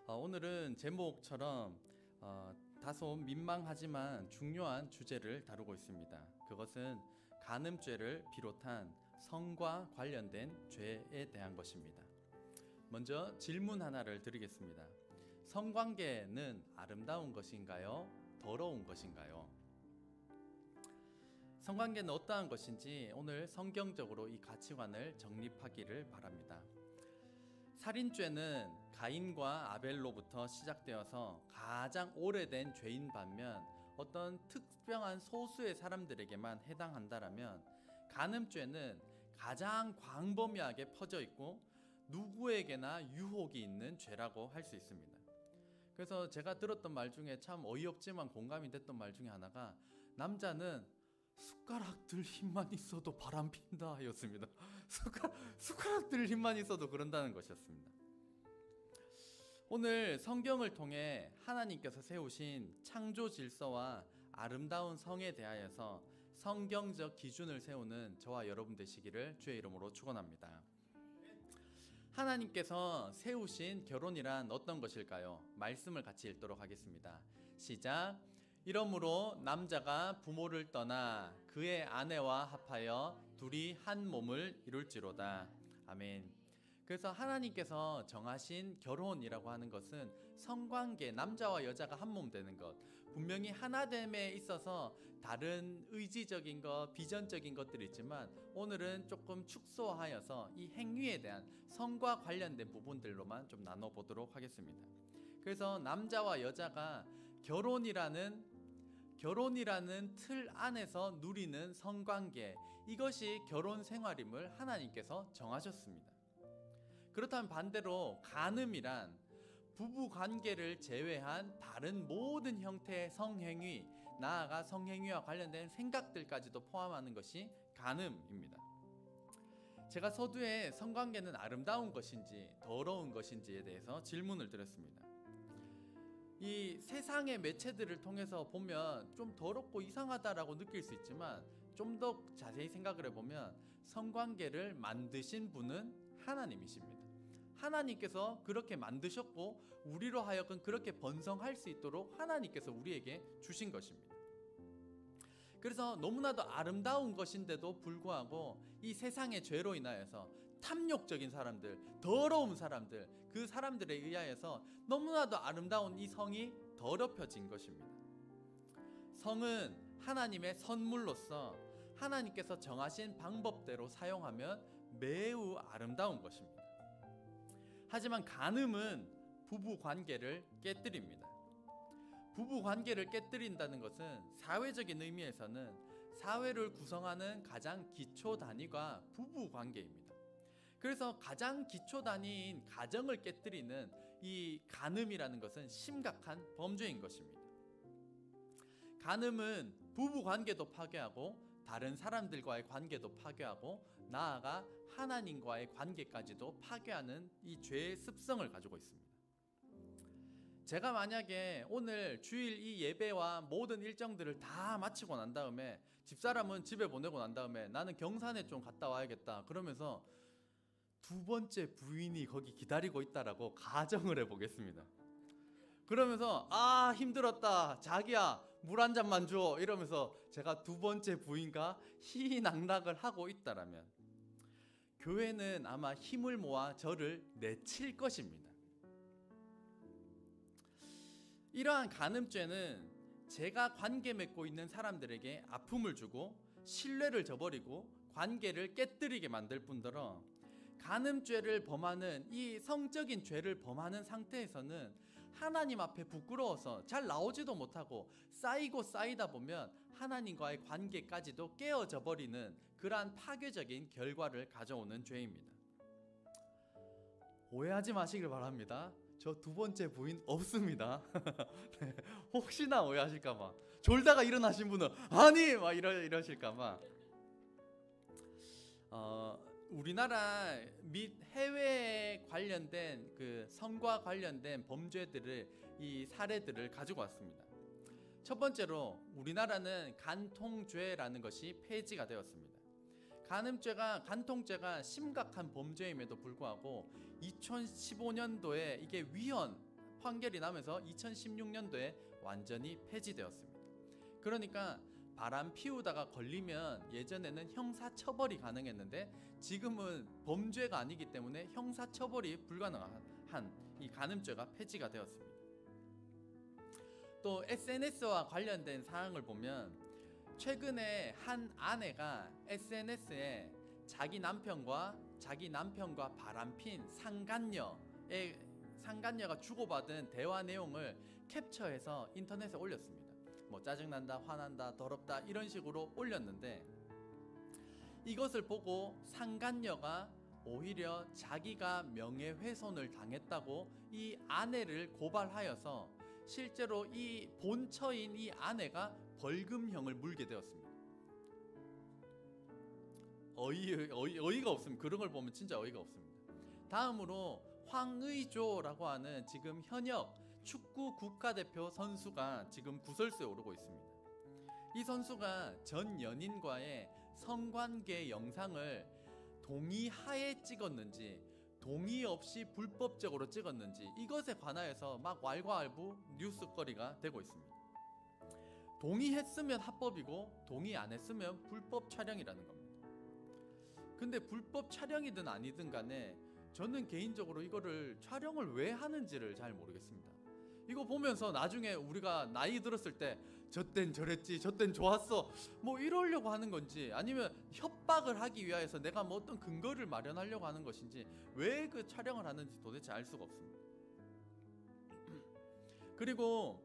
오늘은 제목처럼 다소 민망하지만 중요한 주제를 다루고 있습니다. 그것은 간음죄를 비롯한 성과 관련된 죄에 대한 것입니다. 먼저 질문 하나를 드리겠습니다. 성관계는 아름다운 것인가요? 더러운 것인가요? 성관계는 어떠한 것인지 오늘 성경적으로 이 가치관을 정립하기를 바랍니다. 살인죄는 가인과 아벨로부터 시작되어서 가장 오래된 죄인 반면 어떤 특별한 소수의 사람들에게만 해당한다라면, 간음죄는 가장 광범위하게 퍼져 있고 누구에게나 유혹이 있는 죄라고 할 수 있습니다. 그래서 제가 들었던 말 중에 참 어이없지만 공감이 됐던 말 중에 하나가, 남자는 숟가락 들 힘만 있어도 바람 핀다 였습니다. 숟가락 들 힘만 있어도 그런다는 것이었습니다. 오늘 성경을 통해 하나님께서 세우신 창조 질서와 아름다운 성에 대하여서 성경적 기준을 세우는 저와 여러분 되시기를 주의 이름으로 축원합니다. 하나님께서 세우신 결혼이란 어떤 것일까요? 말씀을 같이 읽도록 하겠습니다. 시작. 이러므로 남자가 부모를 떠나 그의 아내와 합하여 둘이 한 몸을 이룰지로다. 아멘. 그래서 하나님께서 정하신 결혼이라고 하는 것은 성관계, 남자와 여자가 한 몸 되는 것, 분명히 하나됨에 있어서 다른 의지적인 것, 비전적인 것들이 있지만 오늘은 조금 축소하여서 이 행위에 대한 성과 관련된 부분들로만 좀 나눠보도록 하겠습니다. 그래서 남자와 여자가 결혼이라는 틀 안에서 누리는 성관계, 이것이 결혼 생활임을 하나님께서 정하셨습니다. 그렇다면 반대로 간음이란 부부 관계를 제외한 다른 모든 형태의 성행위, 나아가 성행위와 관련된 생각들까지도 포함하는 것이 간음입니다. 제가 서두에 성관계는 아름다운 것인지 더러운 것인지에 대해서 질문을 드렸습니다. 이 세상의 매체들을 통해서 보면 좀 더럽고 이상하다라고 느낄 수 있지만, 좀 더 자세히 생각을 해보면 성관계를 만드신 분은 하나님이십니다. 하나님께서 그렇게 만드셨고 우리로 하여금 그렇게 번성할 수 있도록 하나님께서 우리에게 주신 것입니다. 그래서 너무나도 아름다운 것인데도 불구하고 이 세상의 죄로 인하여서 탐욕적인 사람들, 더러운 사람들, 그 사람들에 의하여서 너무나도 아름다운 이 성이 더럽혀진 것입니다. 성은 하나님의 선물로서 하나님께서 정하신 방법대로 사용하면 매우 아름다운 것입니다. 하지만 간음은 부부 관계를 깨뜨립니다. 부부 관계를 깨뜨린다는 것은 사회적인 의미에서는 사회를 구성하는 가장 기초 단위가 부부 관계입니다. 그래서 가장 기초 단위인 가정을 깨뜨리는 이 간음이라는 것은 심각한 범죄인 것입니다. 간음은 부부 관계도 파괴하고 다른 사람들과의 관계도 파괴하고 나아가 하나님과의 관계까지도 파괴하는 이 죄의 습성을 가지고 있습니다. 제가 만약에 오늘 주일 이 예배와 모든 일정들을 다 마치고 난 다음에, 집사람은 집에 보내고 난 다음에 나는 경산에 좀 갔다 와야겠다 그러면서 두 번째 부인이 거기 기다리고 있다라고 가정을 해보겠습니다. 그러면서 힘들었다, 자기야 물 한 잔만 줘 이러면서 제가 두 번째 부인과 희희낙낙을 하고 있다라면, 교회는 아마 힘을 모아 저를 내칠 것입니다. 이러한 간음죄는 제가 관계 맺고 있는 사람들에게 아픔을 주고 신뢰를 저버리고 관계를 깨뜨리게 만들 뿐더러, 간음죄를 범하는 이 성적인 죄를 범하는 상태에서는 하나님 앞에 부끄러워서 잘 나오지도 못하고 쌓이고 쌓이다 보면 하나님과의 관계까지도 깨어져 버리는 그러한 파괴적인 결과를 가져오는 죄입니다. 오해하지 마시길 바랍니다. 저 두 번째 부인 없습니다. 네, 혹시나 오해하실까봐, 졸다가 일어나신 분은 아니 막 이러실까봐. 우리나라 및 해외에 관련된 그 성과 관련된 범죄들을, 이 사례들을 가지고 왔습니다. 첫 번째로 우리나라는 간통죄라는 것이 폐지가 되었습니다. 간통죄가 심각한 범죄임에도 불구하고 2015년도에 이게 위헌 판결이 나면서 2016년도에 완전히 폐지되었습니다. 그러니까 바람 피우다가 걸리면 예전에는 형사처벌이 가능했는데 지금은 범죄가 아니기 때문에 형사처벌이 불가능한 이 간음죄가 폐지가 되었습니다. 또 SNS와 관련된 사항을 보면 최근에 한 아내가 SNS에 자기 남편과 바람핀 상간녀가 주고받은 대화 내용을 캡처해서 인터넷에 올렸습니다. 뭐 짜증난다, 화난다, 더럽다 이런 식으로 올렸는데 이것을 보고 상간녀가 오히려 자기가 명예훼손을 당했다고 이 아내를 고발하여서 실제로 이 본처인 이 아내가 벌금형을 물게 되었습니다. 어이가 없습니다. 그런 걸 보면 진짜 어이가 없습니다. 다음으로 황의조라고 하는 지금 현역 축구 국가대표 선수가 지금 구설수에 오르고 있습니다. 이 선수가 전 연인과의 성관계 영상을 동의하에 찍었는지 동의 없이 불법적으로 찍었는지 이것에 관하여서 막 왈가왈부 뉴스거리가 되고 있습니다. 동의했으면 합법이고 동의 안 했으면 불법 촬영이라는 겁니다. 근데 불법 촬영이든 아니든 간에 저는 개인적으로 이거를 촬영을 왜 하는지를 잘 모르겠습니다. 이거 보면서 나중에 우리가 나이 들었을 때 저땐 저랬지, 저땐 좋았어 뭐 이러려고 하는 건지 아니면 협박을 하기 위하여서 내가 뭐 어떤 근거를 마련하려고 하는 것인지 왜 그 촬영을 하는지 도대체 알 수가 없습니다. 그리고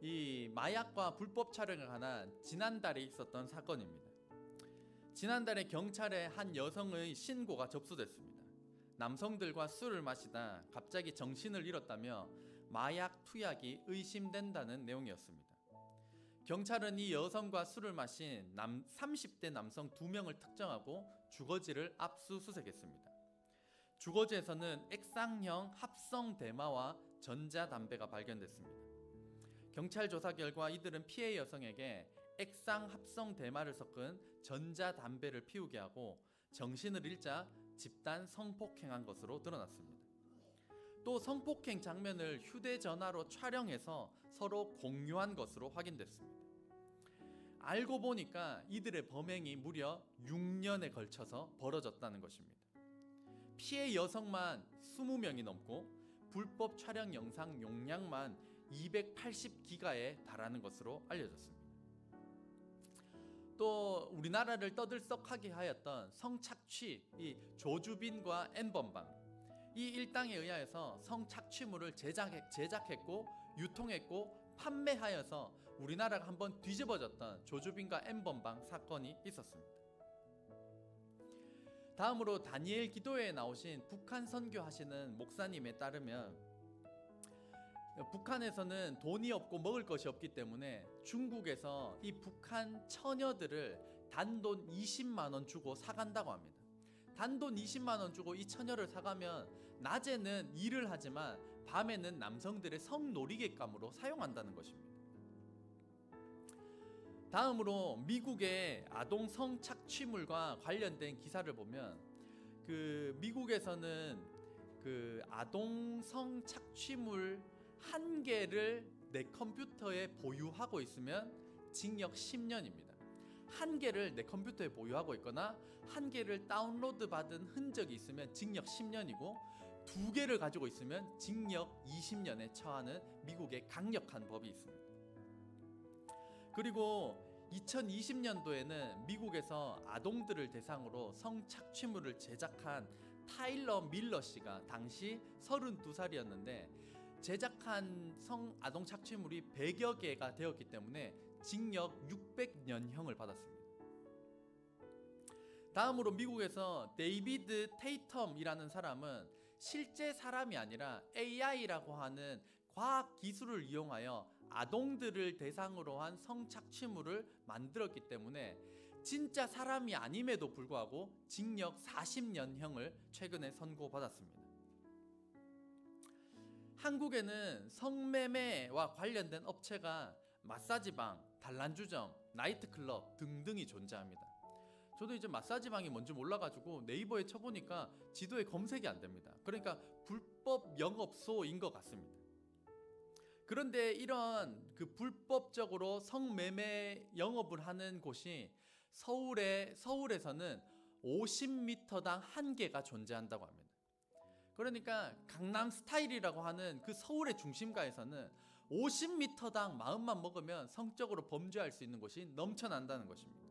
이 마약과 불법 촬영에 관한 지난달에 있었던 사건입니다. 지난달에 경찰에 한 여성의 신고가 접수됐습니다. 남성들과 술을 마시다 갑자기 정신을 잃었다며 마약 투약이 의심된다는 내용이었습니다. 경찰은 이 여성과 술을 마신 30대 남성 2명을 특정하고 주거지를 압수수색했습니다. 주거지에서는 액상형 합성 대마와 전자담배가 발견됐습니다. 경찰 조사 결과 이들은 피해 여성에게 액상 합성 대마를 섞은 전자담배를 피우게 하고 정신을 잃자 집단 성폭행한 것으로 드러났습니다. 또 성폭행 장면을 휴대전화로 촬영해서 서로 공유한 것으로 확인됐습니다. 알고 보니까 이들의 범행이 무려 6년에 걸쳐서 벌어졌다는 것입니다. 피해 여성만 20명이 넘고 불법 촬영 영상 용량만 280기가에 달하는 것으로 알려졌습니다. 또 우리나라를 떠들썩하게 하였던 성착취, 이 조주빈과 N번방 이 일당에 의하여서 성착취물을 제작했고 유통했고 판매하여서 우리나라가 한번 뒤집어졌던 조주빈과 N번방 사건이 있었습니다. 다음으로 다니엘 기도회에 나오신 북한 선교하시는 목사님에 따르면 북한에서는 돈이 없고 먹을 것이 없기 때문에 중국에서 이 북한 처녀들을 단돈 20만 원 주고 사간다고 합니다. 단돈 20만 원 주고 이 처녀를 사가면 낮에는 일을 하지만 밤에는 남성들의 성놀이객감으로 사용한다는 것입니다. 다음으로 미국의 아동 성착취물과 관련된 기사를 보면 미국에서는 아동 성착취물 1개를 내 컴퓨터에 보유하고 있으면 징역 10년입니다. 1개를 내 컴퓨터에 보유하고 있거나 1개를 다운로드 받은 흔적이 있으면 징역 10년이고 2개를 가지고 있으면 징역 20년에 처하는 미국의 강력한 법이 있습니다. 그리고 2020년도에는 미국에서 아동들을 대상으로 성착취물을 제작한 타일러 밀러 씨가 당시 32살이었는데 제작한 아동 착취물이 100여 개가 되었기 때문에 징역 600년형을 받았습니다. 다음으로 미국에서 데이비드 테이텀이라는 사람은 실제 사람이 아니라 AI라고 하는 과학 기술을 이용하여 아동들을 대상으로 한 성착취물을 만들었기 때문에 진짜 사람이 아님에도 불구하고 징역 40년형을 최근에 선고받았습니다. 한국에는 성매매와 관련된 업체가 마사지방, 단란주점, 나이트클럽 등등이 존재합니다. 저도 이제 마사지방이 뭔지 몰라가지고 네이버에 쳐보니까 지도에 검색이 안 됩니다. 그러니까 불법 영업소인 것 같습니다. 그런데 이런 그 불법적으로 성매매 영업을 하는 곳이 서울에서는 50m당 한 개가 존재한다고 합니다. 그러니까 강남 스타일이라고 하는 그 서울의 중심가에서는 50m당 마음만 먹으면 성적으로 범죄할 수 있는 곳이 넘쳐난다는 것입니다.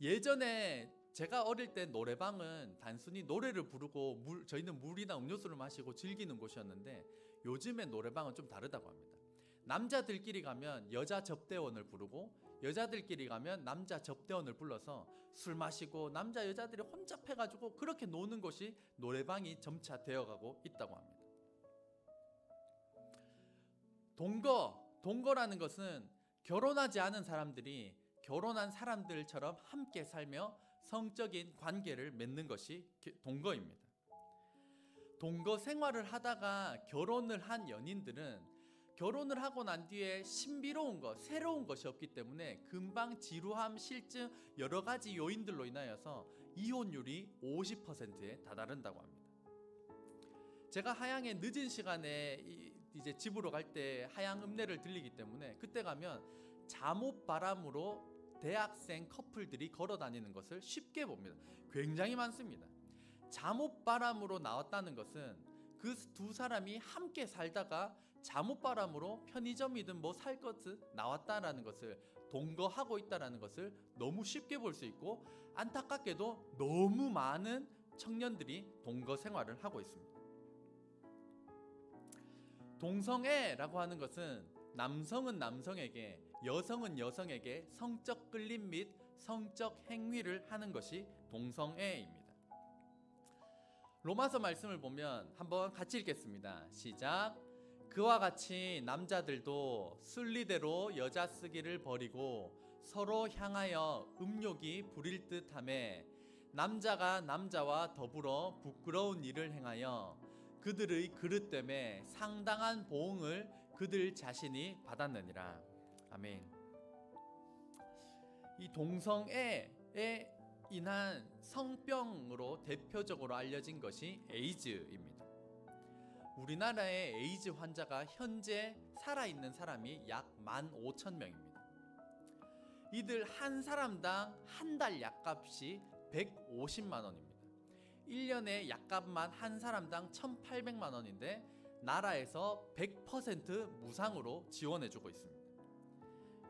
예전에 제가 어릴 때 노래방은 단순히 노래를 부르고 저희는 물이나 음료수를 마시고 즐기는 곳이었는데, 요즘의 노래방은 좀 다르다고 합니다. 남자들끼리 가면 여자 접대원을 부르고, 여자들끼리 가면 남자 접대원을 불러서 술 마시고 남자 여자들이 혼잡해가지고 그렇게 노는 곳이 노래방이 점차 되어가고 있다고 합니다. 동거라는 것은 결혼하지 않은 사람들이 결혼한 사람들처럼 함께 살며 성적인 관계를 맺는 것이 동거입니다. 동거 생활을 하다가 결혼을 한 연인들은 결혼을 하고 난 뒤에 신비로운 것, 새로운 것이 없기 때문에 금방 지루함, 실증, 여러 가지 요인들로 인하여서 이혼율이 50%에 다다른다고 합니다. 제가 하양에 늦은 시간에 이제 집으로 갈 때 하양 읍내를 들리기 때문에 그때 가면 잠옷바람으로 대학생 커플들이 걸어 다니는 것을 쉽게 봅니다. 굉장히 많습니다. 잠옷바람으로 나왔다는 것은 그 두 사람이 함께 살다가 잠옷바람으로 편의점이든 뭐 살 것을 나왔다라는 것을, 동거하고 있다라는 것을 너무 쉽게 볼 수 있고, 안타깝게도 너무 많은 청년들이 동거 생활을 하고 있습니다. 동성애라고 하는 것은 남성은 남성에게, 여성은 여성에게 성적 끌림 및 성적 행위를 하는 것이 동성애입니다. 로마서 말씀을 보면 한번 같이 읽겠습니다. 시작. 그와 같이 남자들도 순리대로 여자 쓰기를 버리고 서로 향하여 음욕이 부릴 듯하며 남자가 남자와 더불어 부끄러운 일을 행하여 그들의 그릇됨에 상당한 보응을 그들 자신이 받았느니라. 아멘. 이 동성애에 인한 성병으로 대표적으로 알려진 것이 에이즈입니다. 우리나라의 에이즈 환자가 현재 살아있는 사람이 약 15,000명입니다. 이들 한 사람당 한 달 약값이 150만 원입니다. 1년에 약값만 한 사람당 1,800만 원인데 나라에서 100% 무상으로 지원해주고 있습니다.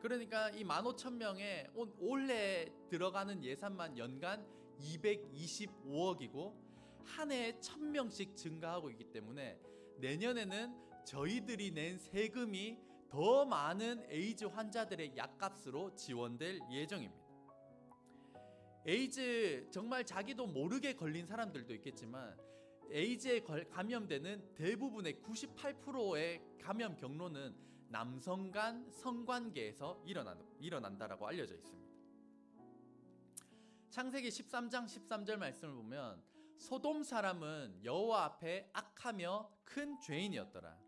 그러니까 이 15,000명에 올해 들어가는 예산만 연간 225억이고 한 해에 1,000명씩 증가하고 있기 때문에 내년에는 저희들이 낸 세금이 더 많은 에이즈 환자들의 약값으로 지원될 예정입니다. 에이즈 정말 자기도 모르게 걸린 사람들도 있겠지만 에이즈에 감염되는 대부분의 98%의 감염 경로는 남성 간 성관계에서 일어난다라고 알려져 있습니다. 창세기 13장 13절 말씀을 보면 소돔 사람은 여호와 앞에 악하며 큰 죄인이었더라.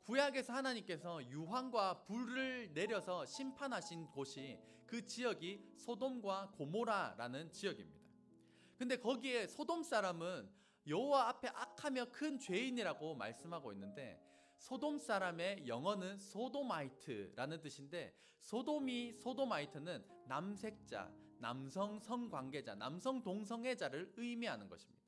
구약에서 하나님께서 유황과 불을 내려서 심판하신 곳이 그 지역이 소돔과 고모라라는 지역입니다. 근데 거기에 소돔 사람은 여호와 앞에 악하며 큰 죄인이라고 말씀하고 있는데, 소돔 사람의 영어는 소도마이트라는 뜻인데, 소도마이트는 남색자, 남성 성관계자, 남성 동성애자를 의미하는 것입니다.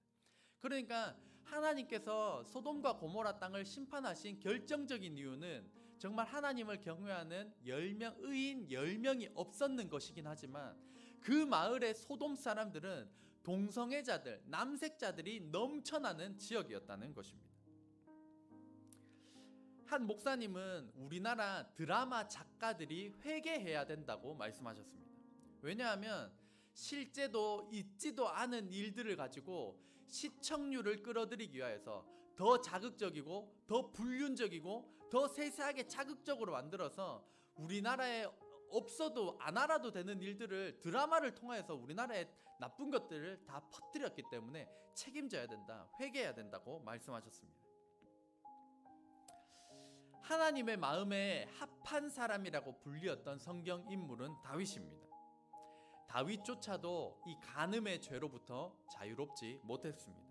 그러니까 하나님께서 소돔과 고모라 땅을 심판하신 결정적인 이유는 정말 하나님을 경외하는 의인 10명이 없었는 것이긴 하지만, 그 마을의 소돔 사람들은 동성애자들, 남색자들이 넘쳐나는 지역이었다는 것입니다. 한 목사님은 우리나라 드라마 작가들이 회개해야 된다고 말씀하셨습니다. 왜냐하면 실제도 있지도 않은 일들을 가지고 시청률을 끌어들이기 위해서 더 자극적이고 더 불륜적이고 더 세세하게 자극적으로 만들어서 우리나라에 없어도 안 알아도 되는 일들을 드라마를 통해서 우리나라의 나쁜 것들을 다 퍼뜨렸기 때문에 책임져야 된다, 회개해야 된다고 말씀하셨습니다. 하나님의 마음에 합한 사람이라고 불리었던 성경 인물은 다윗입니다. 다윗조차도 이 간음의 죄로부터 자유롭지 못했습니다.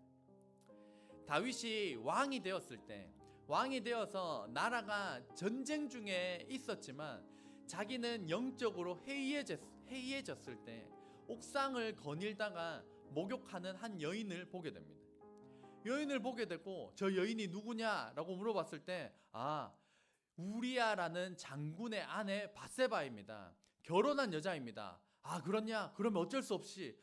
다윗이 왕이 되었을 때 왕이 되어서 나라가 전쟁 중에 있었지만 자기는 영적으로 해이해졌을 때 옥상을 거닐다가 목욕하는 한 여인을 보게 됩니다. 여인을 보게 되고 저 여인이 누구냐라고 물어봤을 때 우리아라는 장군의 아내 밧세바입니다. 결혼한 여자입니다. 그렇냐? 그러면 어쩔 수 없이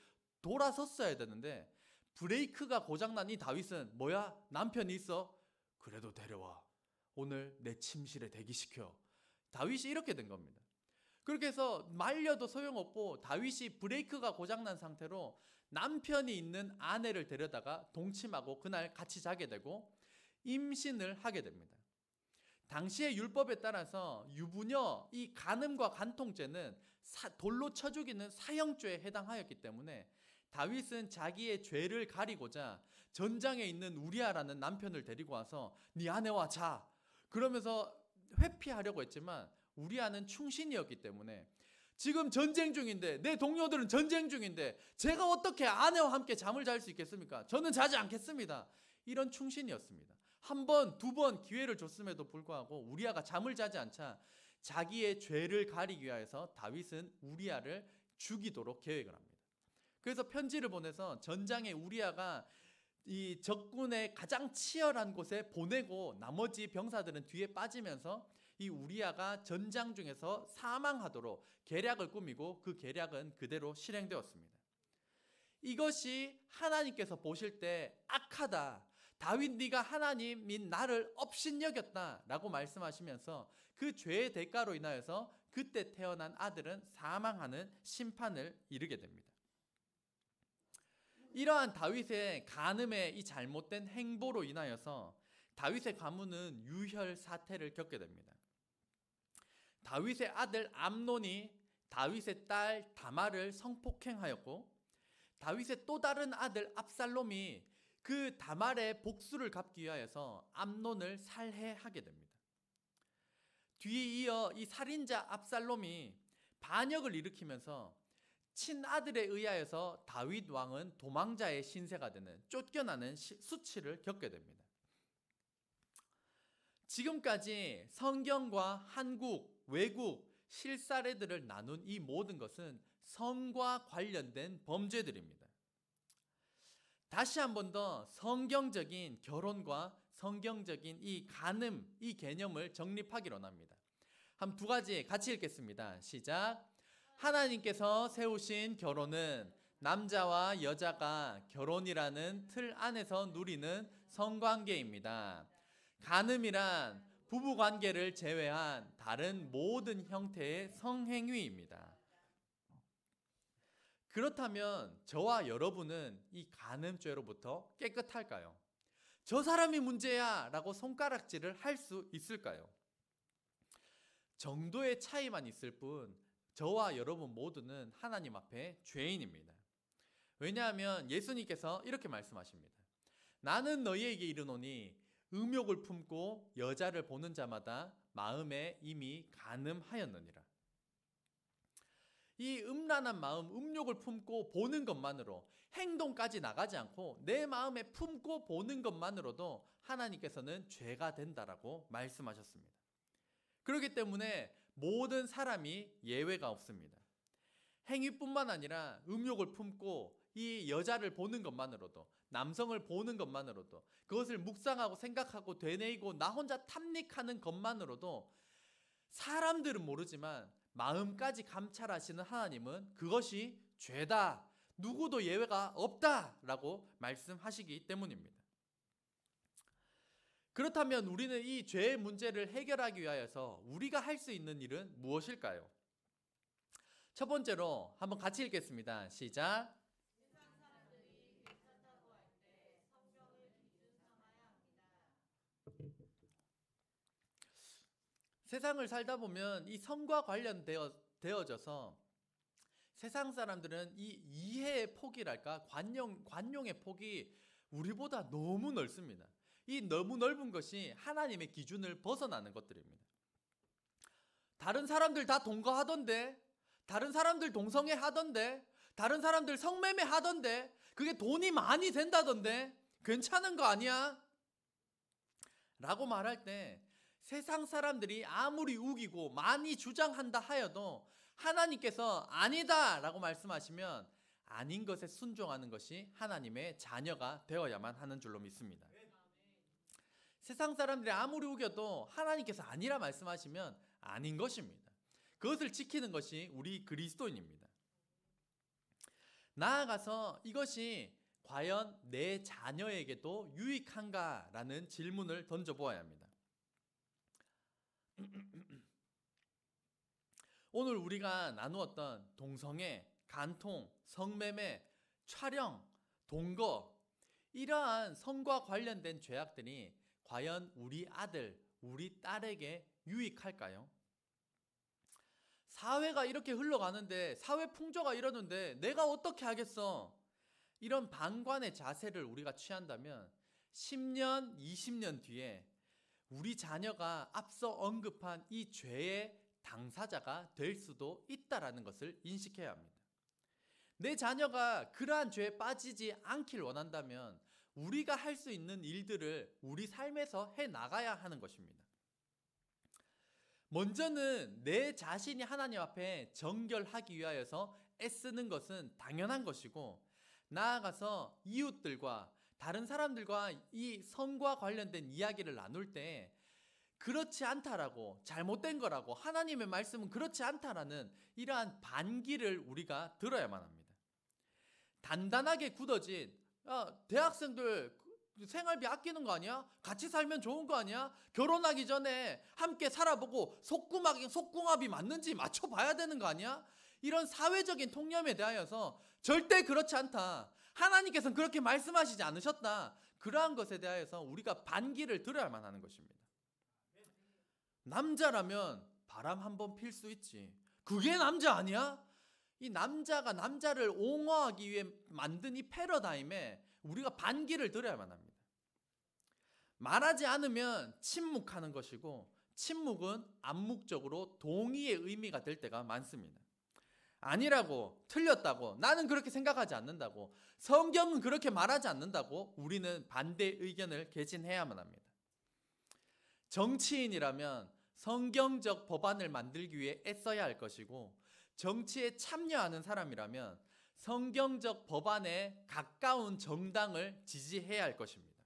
돌아섰어야 되는데 브레이크가 고장난 이 다윗은 뭐야? 남편이 있어? 그래도 데려와. 오늘 내 침실에 대기시켜. 다윗이 이렇게 된 겁니다. 그렇게 해서 말려도 소용없고 다윗이 브레이크가 고장난 상태로 남편이 있는 아내를 데려다가 동침하고 그날 같이 자게 되고 임신을 하게 됩니다. 당시의 율법에 따라서 유부녀, 이 간음과 간통죄는 돌로 쳐 죽이는 사형죄에 해당하였기 때문에 다윗은 자기의 죄를 가리고자 전장에 있는 우리아라는 남편을 데리고 와서 네 아내와 자 그러면서 회피하려고 했지만 우리아는 충신이었기 때문에 지금 전쟁 중인데 내 동료들은 전쟁 중인데 제가 어떻게 아내와 함께 잠을 잘 수 있겠습니까? 저는 자지 않겠습니다. 이런 충신이었습니다. 한 번, 두 번 기회를 줬음에도 불구하고 우리아가 잠을 자지 않자 자기의 죄를 가리기 위해서 다윗은 우리아를 죽이도록 계획을 합니다. 그래서 편지를 보내서 전장에 우리아가 이 적군의 가장 치열한 곳에 보내고 나머지 병사들은 뒤에 빠지면서 이 우리아가 전장 중에서 사망하도록 계략을 꾸미고 그 계략은 그대로 실행되었습니다. 이것이 하나님께서 보실 때 악하다. 다윗 네가 하나님인 나를 업신여겼다 라고 말씀하시면서 그 죄의 대가로 인하여서 그때 태어난 아들은 사망하는 심판을 이르게 됩니다. 이러한 다윗의 간음의 이 잘못된 행보로 인하여서 다윗의 가문은 유혈 사태를 겪게 됩니다. 다윗의 아들 암논이 다윗의 딸 다말을 성폭행하였고 다윗의 또 다른 아들 압살롬이 그 다말의 복수를 갚기 위하여서 암논을 살해하게 됩니다. 뒤에 이어 이 살인자 압살롬이 반역을 일으키면서 친아들에 의하여서 다윗 왕은 도망자의 신세가 되는 쫓겨나는 수치를 겪게 됩니다. 지금까지 성경과 한국, 외국, 실사례들을 나눈 이 모든 것은 성과 관련된 범죄들입니다. 다시 한 번 더 성경적인 결혼과 성경적인 이 간음, 이 개념을 정립하기로 합니다. 한 두 가지 같이 읽겠습니다. 시작. 하나님께서 세우신 결혼은 남자와 여자가 결혼이라는 틀 안에서 누리는 성관계입니다. 간음이란 부부관계를 제외한 다른 모든 형태의 성행위입니다. 그렇다면 저와 여러분은 이 간음죄로부터 깨끗할까요? 저 사람이 문제야 라고 손가락질을 할 수 있을까요? 정도의 차이만 있을 뿐 저와 여러분 모두는 하나님 앞에 죄인입니다. 왜냐하면 예수님께서 이렇게 말씀하십니다. 나는 너희에게 이르노니 음욕을 품고 여자를 보는 자마다 마음에 이미 간음하였느니라. 이 음란한 마음, 음욕을 품고 보는 것만으로 행동까지 나가지 않고 내 마음에 품고 보는 것만으로도 하나님께서는 죄가 된다라고 말씀하셨습니다. 그렇기 때문에 모든 사람이 예외가 없습니다. 행위뿐만 아니라 음욕을 품고 이 여자를 보는 것만으로도, 남성을 보는 것만으로도, 그것을 묵상하고 생각하고 되뇌이고 나 혼자 탐닉하는 것만으로도 사람들은 모르지만 마음까지 감찰하시는 하나님은 그것이 죄다, 누구도 예외가 없다라고 말씀하시기 때문입니다. 그렇다면 우리는 이 죄의 문제를 해결하기 위하여서 우리가 할 수 있는 일은 무엇일까요? 첫 번째로 한번 같이 읽겠습니다. 시작. 세상을 살다 보면 이 성과 관련되어져서 세상 사람들은 이 이해의 폭이랄까 관용의 폭이 우리보다 너무 넓습니다. 이 너무 넓은 것이 하나님의 기준을 벗어나는 것들입니다. 다른 사람들 다 동거하던데, 다른 사람들 동성애 하던데, 다른 사람들 성매매 하던데, 그게 돈이 많이 된다던데 괜찮은 거 아니야? 라고 말할 때 세상 사람들이 아무리 우기고 많이 주장한다 하여도 하나님께서 아니다 라고 말씀하시면 아닌 것에 순종하는 것이 하나님의 자녀가 되어야만 하는 줄로 믿습니다. 세상 사람들이 아무리 우겨도 하나님께서 아니라 말씀하시면 아닌 것입니다. 그것을 지키는 것이 우리 그리스도인입니다. 나아가서 이것이 과연 내 자녀에게도 유익한가라는 질문을 던져보아야 합니다. 오늘 우리가 나누었던 동성애, 간통, 성매매, 촬영, 동거 이러한 성과 관련된 죄악들이 과연 우리 아들, 우리 딸에게 유익할까요? 사회가 이렇게 흘러가는데 사회 풍조가 이러는데 내가 어떻게 하겠어? 이런 방관의 자세를 우리가 취한다면 10년, 20년 뒤에 우리 자녀가 앞서 언급한 이 죄의 당사자가 될 수도 있다라는 것을 인식해야 합니다. 내 자녀가 그러한 죄에 빠지지 않길 원한다면 우리가 할 수 있는 일들을 우리 삶에서 해 나가야 하는 것입니다. 먼저는 내 자신이 하나님 앞에 정결하기 위하여서 애쓰는 것은 당연한 것이고, 나아가서 이웃들과 다른 사람들과 이 성과 관련된 이야기를 나눌 때 그렇지 않다라고, 잘못된 거라고, 하나님의 말씀은 그렇지 않다라는 이러한 반기를 우리가 들어야만 합니다. 단단하게 굳어진 대학생들 생활비 아끼는 거 아니야? 같이 살면 좋은 거 아니야? 결혼하기 전에 함께 살아보고 속궁합이 맞는지 맞춰봐야 되는 거 아니야? 이런 사회적인 통념에 대하여서 절대 그렇지 않다, 하나님께서는 그렇게 말씀하시지 않으셨다, 그러한 것에 대하여서 우리가 반기를 들어야만 하는 것입니다. 남자라면 바람 한번 필 수 있지, 그게 남자 아니야? 이 남자가 남자를 옹호하기 위해 만든 이 패러다임에 우리가 반기를 들어야만 합니다. 말하지 않으면 침묵하는 것이고, 침묵은 암묵적으로 동의의 의미가 될 때가 많습니다. 아니라고, 틀렸다고, 나는 그렇게 생각하지 않는다고, 성경은 그렇게 말하지 않는다고 우리는 반대 의견을 개진해야만 합니다. 정치인이라면 성경적 법안을 만들기 위해 애써야 할 것이고, 정치에 참여하는 사람이라면 성경적 법안에 가까운 정당을 지지해야 할 것입니다.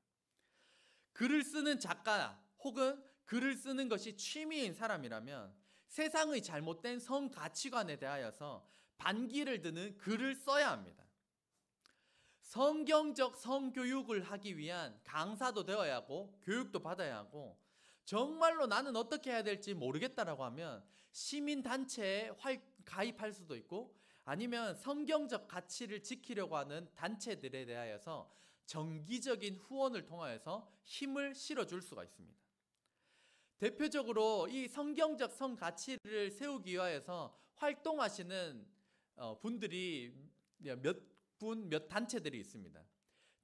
글을 쓰는 작가 혹은 글을 쓰는 것이 취미인 사람이라면 세상의 잘못된 성 가치관에 대하여서 반기를 드는 글을 써야 합니다. 성경적 성교육을 하기 위한 강사도 되어야 하고 교육도 받아야 하고, 정말로 나는 어떻게 해야 될지 모르겠다라고 하면 시민단체에 가입할 수도 있고, 아니면 성경적 가치를 지키려고 하는 단체들에 대하여서 정기적인 후원을 통하여서 힘을 실어줄 수가 있습니다. 대표적으로 이 성경적 성가치를 세우기 위하여서 활동하시는 분들이 몇 단체들이 있습니다.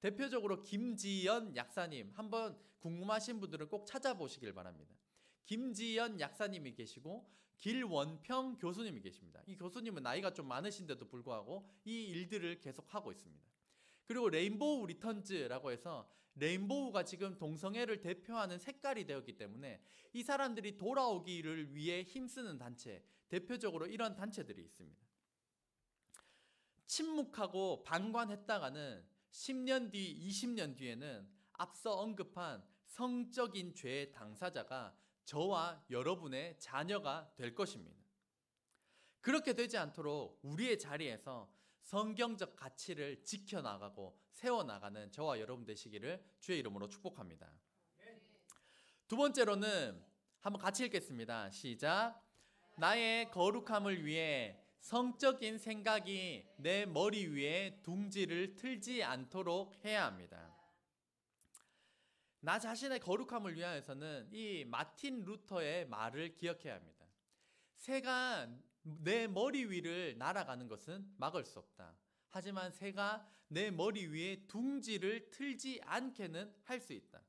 대표적으로 김지연 약사님, 한번 궁금하신 분들은 꼭 찾아보시길 바랍니다. 김지연 약사님이 계시고 길원평 교수님이 계십니다. 이 교수님은 나이가 좀 많으신데도 불구하고 이 일들을 계속하고 있습니다. 그리고 레인보우 리턴즈라고 해서, 레인보우가 지금 동성애를 대표하는 색깔이 되었기 때문에 이 사람들이 돌아오기를 위해 힘쓰는 단체, 대표적으로 이런 단체들이 있습니다. 침묵하고 방관했다가는 10년 뒤, 20년 뒤에는 앞서 언급한 성적인 죄의 당사자가 저와 여러분의 자녀가 될 것입니다. 그렇게 되지 않도록 우리의 자리에서 성경적 가치를 지켜나가고 세워나가는 저와 여러분 되시기를 주의 이름으로 축복합니다. 두 번째로는 한번 같이 읽겠습니다. 시작. 나의 거룩함을 위해 성적인 생각이 내 머리 위에 둥지를 틀지 않도록 해야 합니다. 나 자신의 거룩함을 위하여서는 이 마틴 루터의 말을 기억해야 합니다. 새가 내 머리 위를 날아가는 것은 막을 수 없다. 하지만 새가 내 머리 위에 둥지를 틀지 않게는 할 수 있다.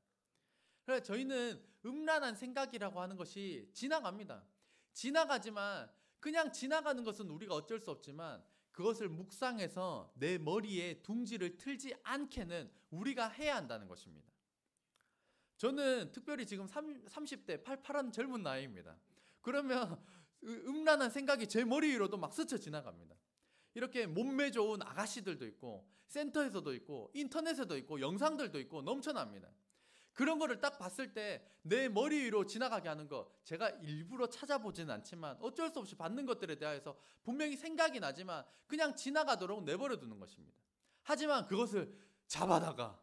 그래서 저희는 음란한 생각이라고 하는 것이 지나갑니다. 지나가지만 그냥 지나가는 것은 우리가 어쩔 수 없지만 그것을 묵상해서 내 머리에 둥지를 틀지 않게는 우리가 해야 한다는 것입니다. 저는 특별히 지금 30대 팔팔한 젊은 나이입니다. 그러면 음란한 생각이 제 머리 위로도 막 스쳐 지나갑니다. 이렇게 몸매 좋은 아가씨들도 있고 센터에서도 있고 인터넷에도 있고 영상들도 있고 넘쳐납니다. 그런 거를 딱 봤을 때 내 머리 위로 지나가게 하는 거, 제가 일부러 찾아보지는 않지만 어쩔 수 없이 받는 것들에 대해서 분명히 생각이 나지만 그냥 지나가도록 내버려 두는 것입니다. 하지만 그것을 잡아다가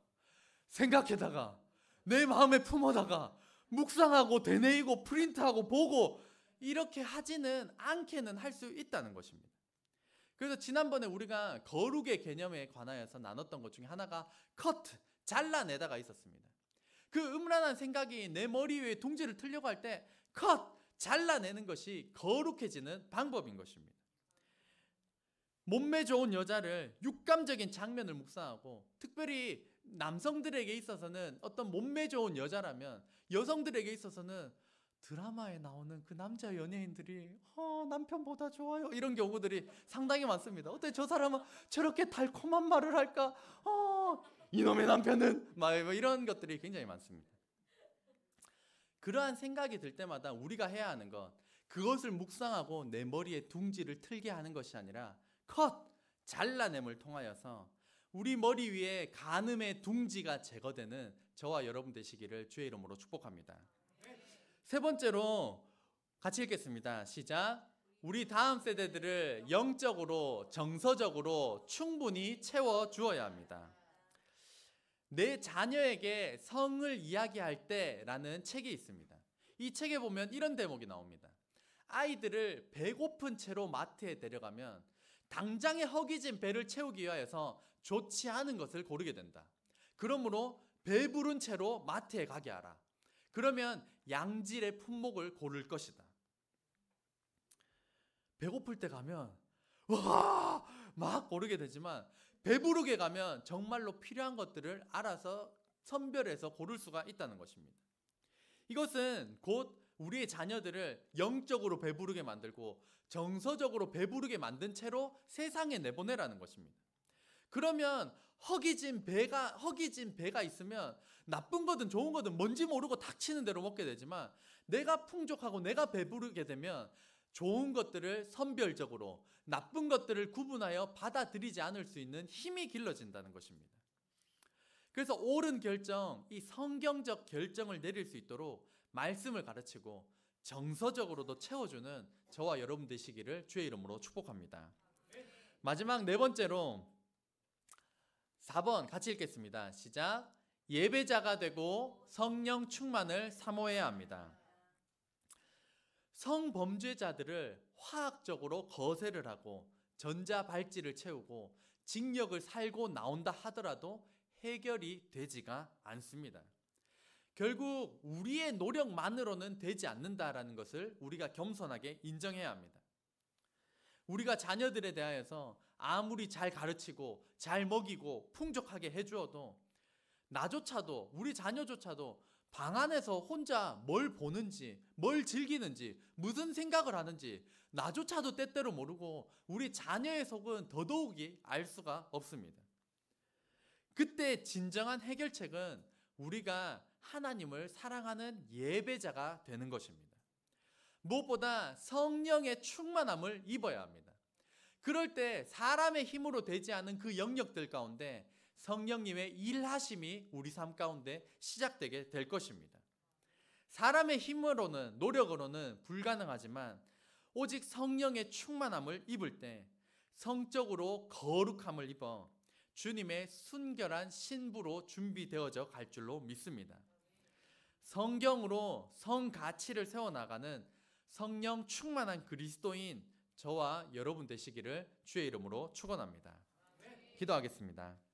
생각해다가 내 마음에 품어다가 묵상하고 되뇌이고 프린트하고 보고 이렇게 하지는 않게는 할 수 있다는 것입니다. 그래서 지난번에 우리가 거룩의 개념에 관하여서 나눴던 것 중에 하나가 커트, 잘라내다가 있었습니다. 그 음란한 생각이 내 머리 위에 둥지를 틀려고 할 때 컷, 잘라내는 것이 거룩해지는 방법인 것입니다. 몸매 좋은 여자를 육감적인 장면을 묵상하고, 특별히 남성들에게 있어서는 어떤 몸매 좋은 여자라면 여성들에게 있어서는 드라마에 나오는 그 남자 연예인들이 남편보다 좋아요 이런 경우들이 상당히 많습니다. 어때 저 사람은 저렇게 달콤한 말을 할까? 이놈의 남편은 막 이런 것들이 굉장히 많습니다. 그러한 생각이 들 때마다 우리가 해야 하는 것, 그것을 묵상하고 내 머리에 둥지를 틀게 하는 것이 아니라 컷, 잘라냄을 통하여서 우리 머리 위에 간음의 둥지가 제거되는 저와 여러분 되시기를 주의 이름으로 축복합니다. 세 번째로 같이 읽겠습니다. 시작. 우리 다음 세대들을 영적으로 정서적으로 충분히 채워 주어야 합니다. 내 자녀에게 성을 이야기할 때라는 책이 있습니다. 이 책에 보면 이런 대목이 나옵니다. 아이들을 배고픈 채로 마트에 데려가면 당장의 허기진 배를 채우기 위하여서 좋지 않은 것을 고르게 된다. 그러므로 배부른 채로 마트에 가게 하라. 그러면 양질의 품목을 고를 것이다. 배고플 때 가면 와! 막 고르게 되지만 배부르게 가면 정말로 필요한 것들을 알아서 선별해서 고를 수가 있다는 것입니다. 이것은 곧 우리의 자녀들을 영적으로 배부르게 만들고 정서적으로 배부르게 만든 채로 세상에 내보내라는 것입니다. 그러면 허기진 배가 있으면 나쁜 거든 좋은 거든 뭔지 모르고 닥치는 대로 먹게 되지만, 내가 풍족하고 내가 배부르게 되면 좋은 것들을 선별적으로 나쁜 것들을 구분하여 받아들이지 않을 수 있는 힘이 길러진다는 것입니다. 그래서 옳은 결정, 이 성경적 결정을 내릴 수 있도록 말씀을 가르치고 정서적으로도 채워주는 저와 여러분 되시기를 주의 이름으로 축복합니다. 마지막 네 번째로 4번 같이 읽겠습니다. 시작. 예배자가 되고 성령 충만을 사모해야 합니다. 성범죄자들을 화학적으로 거세를 하고 전자발찌를 채우고 징역을 살고 나온다 하더라도 해결이 되지가 않습니다. 결국 우리의 노력만으로는 되지 않는다라는 것을 우리가 겸손하게 인정해야 합니다. 우리가 자녀들에 대하여서 아무리 잘 가르치고 잘 먹이고 풍족하게 해주어도 나조차도, 우리 자녀조차도 방 안에서 혼자 뭘 보는지, 뭘 즐기는지, 무슨 생각을 하는지 나조차도 때때로 모르고 우리 자녀의 속은 더더욱이 알 수가 없습니다. 그때 진정한 해결책은 우리가 하나님을 사랑하는 예배자가 되는 것입니다. 무엇보다 성령의 충만함을 입어야 합니다. 그럴 때 사람의 힘으로 되지 않은 그 영역들 가운데 성령님의 일하심이 우리 삶 가운데 시작되게 될 것입니다. 사람의 힘으로는, 노력으로는 불가능하지만 오직 성령의 충만함을 입을 때 성적으로 거룩함을 입어 주님의 순결한 신부로 준비되어져 갈 줄로 믿습니다. 성경으로 성가치를 세워나가는 성령 충만한 그리스도인 저와 여러분 되시기를 주의 이름으로 축원합니다. 기도하겠습니다.